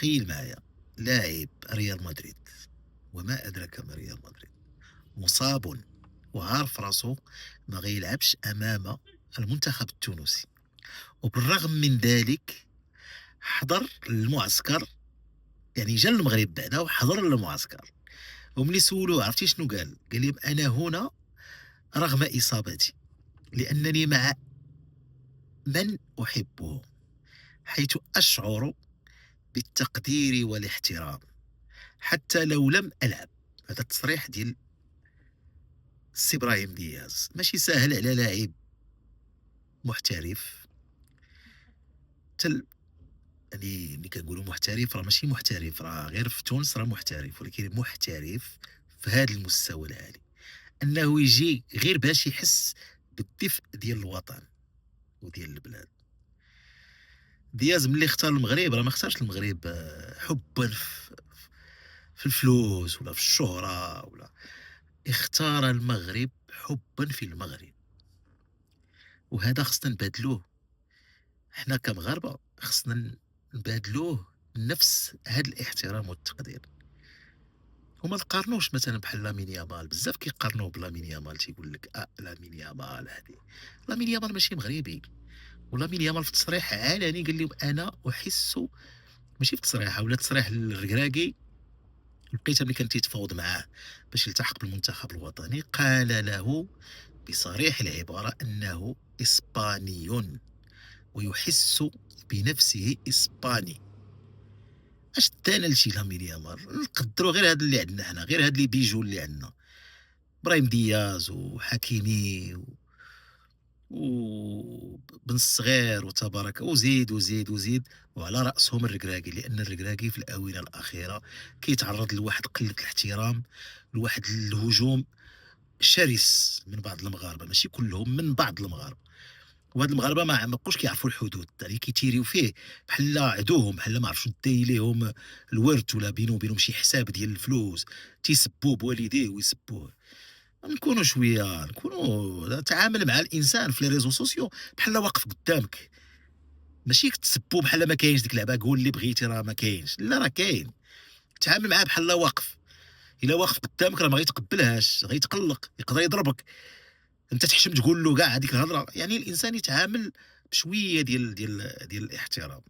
تخيل معايا لاعب ريال مدريد، وما أدراك ما ريال مدريد، مصاب وعارف راسو ما غيلعبش أمام المنتخب التونسي، وبالرغم من ذلك حضر المعسكر. يعني جا للمغرب بعدا وحضر المعسكر، وملي سولوه عرفتي شنو قال؟ قال لهم أنا هنا رغم إصابتي، لأنني مع من أحبه، حيث أشعر بالتقدير والاحترام حتى لو لم ألعب. هذا التصريح ديال السي إبراهيم دياز ماشي ساهل على لاعب محترف. تل يعني ملي كنقولوا محترف راه ماشي محترف، راه غير في تونس راه محترف، ولكن محترف في هذا المستوى العالي، أنه يجي غير باش يحس بالدفء ديال الوطن وديال البلاد. دياز ملي اختار المغرب راه ما اختارش المغرب حبًا في الفلوس ولا في الشهرة، ولا اختار المغرب حبًا في المغرب، وهذا خصنا نبادلوه. حنا كمغاربة خصنا نبادلوه نفس هاد الاحترام والتقدير، وما نقارنوش مثلًا بحال لامين يامال. بزاف كيقارنوه بلامين يامال، تيقول لك لامين يامال هادي. لامين يامال ماشي مغربي، ولامين يامال في تصريح علني قال لهم أنا أحس، ماشي في تصريحة ولا تصريح للركراكي، لقيته ملي كان تيتفاوض معاه باش يلتحق بالمنتخب الوطني، قال له بصريح العبارة أنه إسباني ويحس بنفسه إسباني. اش دانا لشي لامين يامال؟ نقدروا غير هاد اللي عندنا حنا، غير هاد لي بيجو اللي عندنا، إبراهيم دياز وحكيمي وبن الصغير وتبارك، وزيد وزيد وزيد، وعلى رأسهم الركراكي، لأن الركراكي في الآونة الأخيرة كيتعرض لواحد قلة الاحترام، لواحد الهجوم شرس من بعض المغاربة، ماشي كلهم، من بعض المغاربة. وهاد المغاربة ما بقوش كيعرفوا الحدود، يعني كيتيريو فيه بحال عدوهم، بحال ما عرفش داي ليهم الورث ولا بينه وبينهم شي حساب ديال الفلوس، تيسبوه بوالديه ويسبوه. نكونوا شويه، نكونوا تعامل مع الانسان في لي ريزو سوسيو بحال واقف قدامك، ماشي تسبوه بحال ما كاينش. ديك اللعبه قول اللي بغيتي راه ما كاينش، لا راه كاين. تعامل معاه بحال واقف، الا واقف قدامك راه ما غيتقبلهاش، غيتقلق، يقدر يضربك. أنت تحشم تقول له كاع هذيك الهضرة. يعني الإنسان يتعامل بشوية ديال الاحترام.